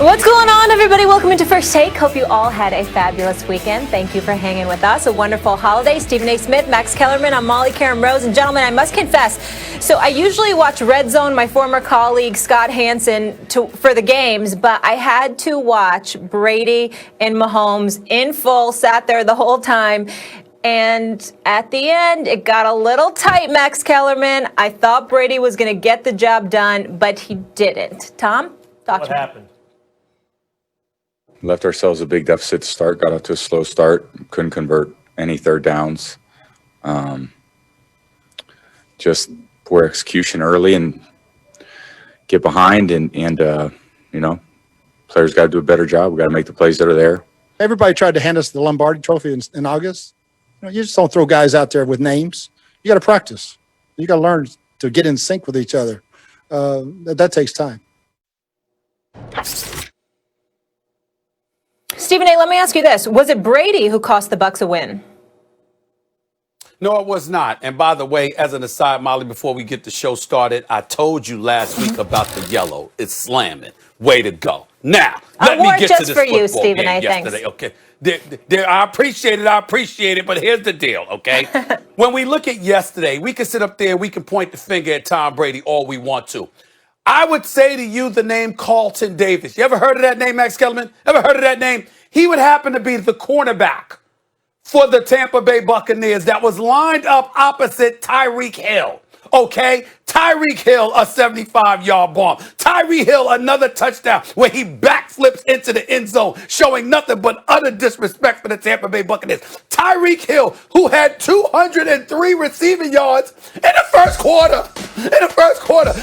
What's going on, everybody? Welcome into First Take. Hope you all had a fabulous weekend. Thank you for hanging with us. A wonderful holiday. Stephen A. Smith, Max Kellerman, I'm Molly Karen Rose. And gentlemen, I must confess, so I usually watch Red Zone, my former colleague Scott Hansen, for the games, but I had to watch Brady and Mahomes in full, sat there the whole time. And at the end, it got a little tight, Max Kellerman. I thought Brady was going to get the job done, but he didn't. Tom, talk to me. What happened? Left ourselves a big deficit to start, got off to a slow start, couldn't convert any third downs. Just poor execution early and get behind and players got to do a better job. We got to make the plays that are there. Everybody tried to hand us the Lombardi Trophy in August. You just don't throw guys out there with names. You got to practice. You got to learn to get in sync with each other. That takes time. Stephen A., let me ask you this. Was it Brady who cost the Bucs a win? No, it was not. And by the way, as an aside, Molly, before we get the show started, I told you last week about the yellow. It's slamming. Way to go. Now, let me get to this for you, football Stephen game A. yesterday. Okay. I appreciate it, but here's the deal, okay? When we look at yesterday, we can sit up there, we can point the finger at Tom Brady all we want to. I would say to you the name Carlton Davis. You ever heard of that name, Max Kellerman? Ever heard of that name? He would happen to be the cornerback for the Tampa Bay Buccaneers that was lined up opposite Tyreek Hill. Okay? Tyreek Hill, a 75-yard bomb. Tyreek Hill, another touchdown where he backflips into the end zone, showing nothing but utter disrespect for the Tampa Bay Buccaneers. Tyreek Hill, who had 203 receiving yards in the first quarter.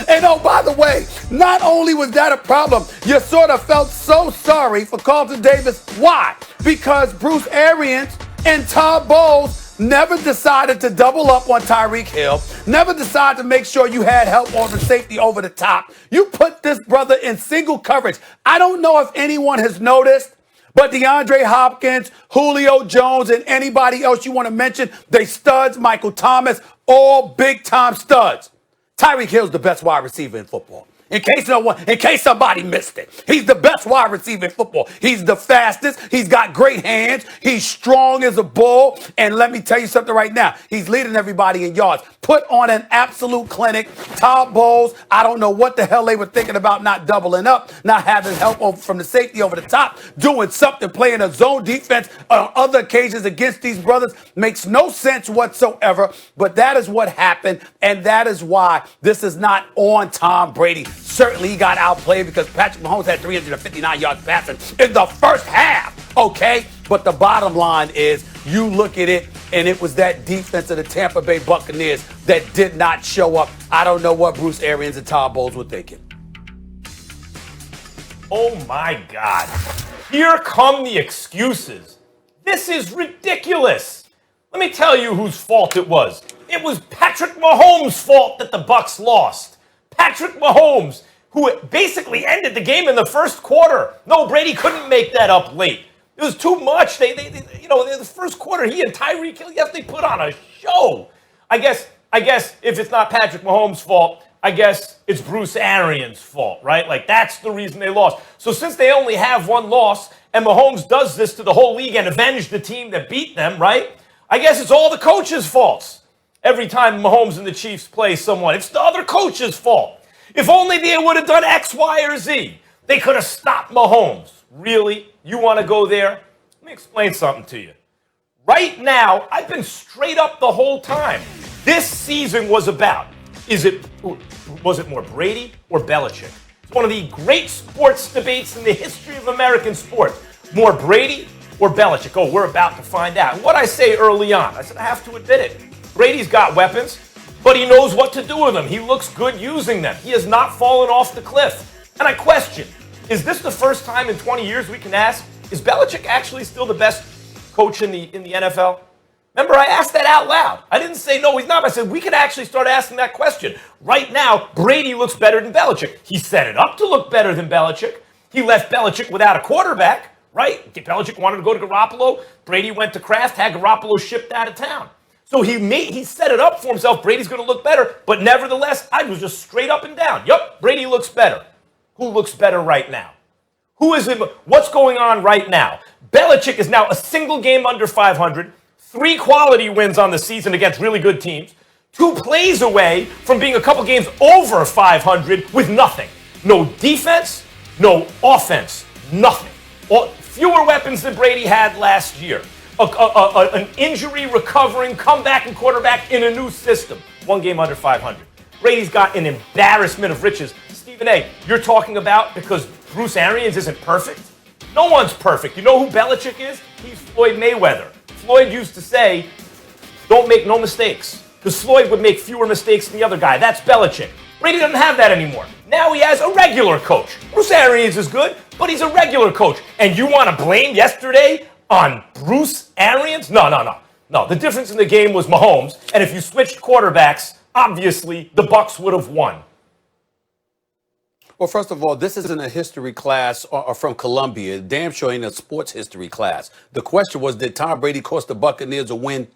And oh, by the way, not only was that a problem, you sort of felt so sorry for Carlton Davis. Why? Because Bruce Arians and Todd Bowles never decided to double up on Tyreek Hill, never decided to make sure you had help on the safety over the top. You put this brother in single coverage. I don't know if anyone has noticed, but DeAndre Hopkins, Julio Jones, and anybody else you want to mention, they studs, Michael Thomas, all big-time studs. Tyreek Hill's the best wide receiver in football. In case somebody missed it. He's the best wide receiver in football. He's the fastest. He's got great hands. He's strong as a bull. And let me tell you something right now. He's leading everybody in yards. Put on an absolute clinic. Todd Bowles, I don't know what the hell they were thinking about not doubling up, not having help from the safety over the top, doing something, playing a zone defense on other occasions against these brothers. Makes no sense whatsoever. But that is what happened. And that is why this is not on Tom Brady. Certainly he got outplayed because Patrick Mahomes had 359 yards passing in the first half, okay? But the bottom line is you look at it, and it was that defense of the Tampa Bay Buccaneers that did not show up. I don't know what Bruce Arians and Todd Bowles were thinking. Oh, my God. Here come the excuses. This is ridiculous. Let me tell you whose fault it was. It was Patrick Mahomes' fault that the Bucs lost. Patrick Mahomes, who basically ended the game in the first quarter. No, Brady couldn't make that up late. It was too much. In the first quarter, he and Tyreek Hill, yes, they put on a show. I guess if it's not Patrick Mahomes' fault, I guess it's Bruce Arians' fault, right? Like, that's the reason they lost. So since they only have one loss, and Mahomes does this to the whole league and avenge the team that beat them, right? I guess it's all the coaches' faults. Every time Mahomes and the Chiefs play someone, it's the other coach's fault. If only they would have done X, Y, or Z. They could have stopped Mahomes. Really? You want to go there? Let me explain something to you. Right now, I've been straight up the whole time. This season was about, was it more Brady or Belichick? It's one of the great sports debates in the history of American sports. More Brady or Belichick? Oh, we're about to find out. And what I say early on, I said I have to admit it. Brady's got weapons, but he knows what to do with them. He looks good using them. He has not fallen off the cliff. And I question, is this the first time in 20 years we can ask, is Belichick actually still the best coach in the NFL? Remember, I asked that out loud. I didn't say, no, he's not. I said, we could actually start asking that question. Right now, Brady looks better than Belichick. He set it up to look better than Belichick. He left Belichick without a quarterback, right? Belichick wanted to go to Garoppolo. Brady went to Kraft, had Garoppolo shipped out of town. So he set it up for himself. Brady's going to look better. But nevertheless, I was just straight up and down. Yup, Brady looks better. Who looks better right now? What's going on right now? Belichick is now a single game under 500, 3 quality wins on the season against really good teams, 2 plays away from being a couple games over 500 with nothing. No defense, no offense, nothing. Fewer weapons than Brady had last year. An injury recovering, comeback and quarterback in a new system. 1 game under 500. Brady's got an embarrassment of riches. Stephen A., you're talking about because Bruce Arians isn't perfect? No one's perfect. You know who Belichick is? He's Floyd Mayweather. Floyd used to say, don't make no mistakes. Because Floyd would make fewer mistakes than the other guy. That's Belichick. Brady doesn't have that anymore. Now he has a regular coach. Bruce Arians is good, but he's a regular coach. And you want to blame yesterday on Bruce Arians? No. No, the difference in the game was Mahomes. And if you switched quarterbacks, obviously the Bucs would have won. Well, first of all, this isn't a history class or from Columbia. Damn sure ain't a sports history class. The question was, did Tom Brady cost the Buccaneers a win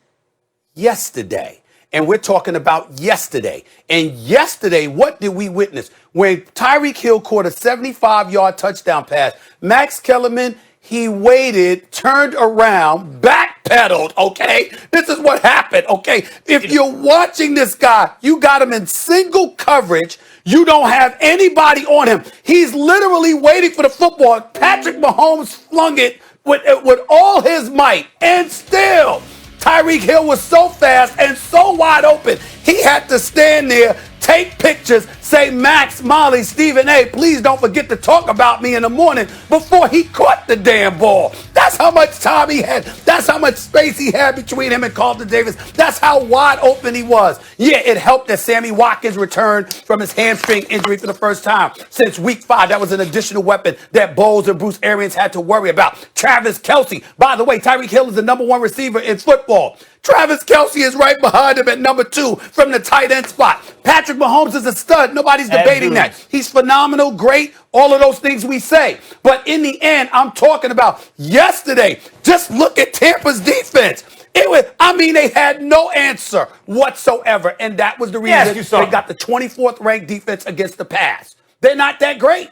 yesterday? And we're talking about yesterday. And yesterday, what did we witness? When Tyreek Hill caught a 75-yard touchdown pass, Max Kellerman, he waited, turned around, backpedaled, okay? This is what happened, okay? If you're watching this guy, you got him in single coverage. You don't have anybody on him. He's literally waiting for the football. Patrick Mahomes flung it with all his might. And still, Tyreek Hill was so fast and so wide open, he had to stand there, take pictures, say, Max, Molly, Stephen A., please don't forget to talk about me in the morning before he caught the damn ball. That's how much time he had. That's how much space he had between him and Carlton Davis. That's how wide open he was. Yeah, it helped that Sammy Watkins returned from his hamstring injury for the first time since week 5. That was an additional weapon that Bowles and Bruce Arians had to worry about. Travis Kelce. By the way, Tyreek Hill is the number 1 receiver in football. Travis Kelce is right behind him at number 2 from the tight end spot. Patrick Mahomes is a stud. Nobody's debating that. He's phenomenal, great, all of those things we say. But in the end, I'm talking about yesterday. Just look at Tampa's defense. They had no answer whatsoever. And that was the reason they got the 24th ranked defense against the pass. They're not that great.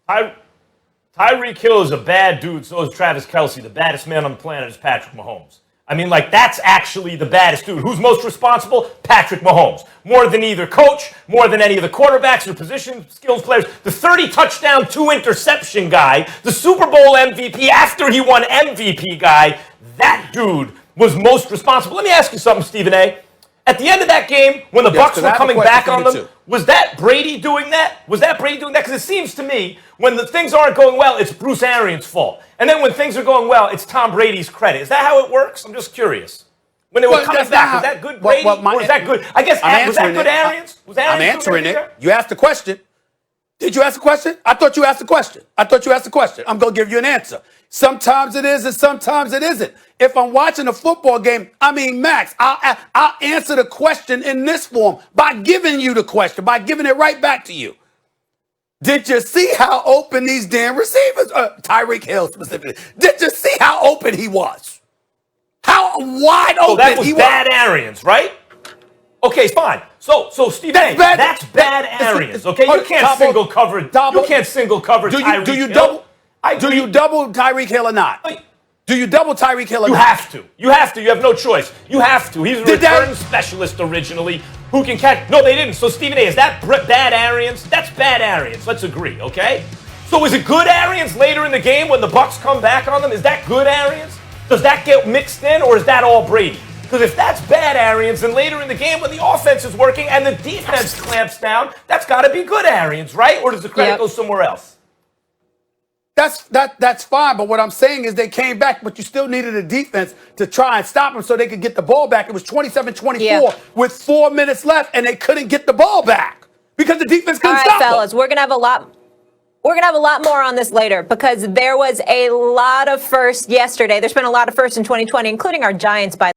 Tyreek Hill is a bad dude. So is Travis Kelce. The baddest man on the planet is Patrick Mahomes. That's actually the baddest dude. Who's most responsible? Patrick Mahomes. More than either coach, more than any of the quarterbacks or position skills players. The 30 touchdown, 2 interception guy, the Super Bowl MVP after he won MVP guy, that dude was most responsible. Let me ask you something, Stephen A. At the end of that game, when the Bucs were coming back on them, was that Brady doing that? Because it seems to me, when the things aren't going well, it's Bruce Arians' fault. And then when things are going well, it's Tom Brady's credit. Is that how it works? I'm just curious. When they were coming back, was that good Brady? Or was that good? I guess, was that good Arians? I'm answering it. You asked the question. Did you ask a question? I thought you asked a question. I'm going to give you an answer. Sometimes it is and sometimes it isn't. If I'm watching a football game, Max, I'll answer the question in this form by giving you the question, by giving it right back to you. Did you see how open these damn receivers, Tyreek Hill specifically, did you see how open he was? How wide open that was he was? Bad Arians, right? Okay, fine. So Steve, that's bad Arians. Okay, you can't single cover. You can't single cover. Do you double Tyreek Hill or not? Do you double Tyreek Hill or not? You have to. You have no choice. You have to. He's a return specialist originally who can catch. No, they didn't. So Stephen A., is that bad Arians? That's bad Arians. Let's agree, okay? So is it good Arians later in the game when the Bucs come back on them? Is that good Arians? Does that get mixed in, or is that all Brady? Because if that's bad Arians, then later in the game when the offense is working and the defense clamps down, that's got to be good Arians, right? Or does the credit go somewhere else? That's fine, but what I'm saying is they came back, but you still needed a defense to try and stop them so they could get the ball back. It was 27-24 with 4 minutes left, and they couldn't get the ball back because the defense couldn't stop them. All right, fellas, we're gonna have a lot more on this later because there was a lot of firsts yesterday. There's been a lot of firsts in 2020, including our Giants, by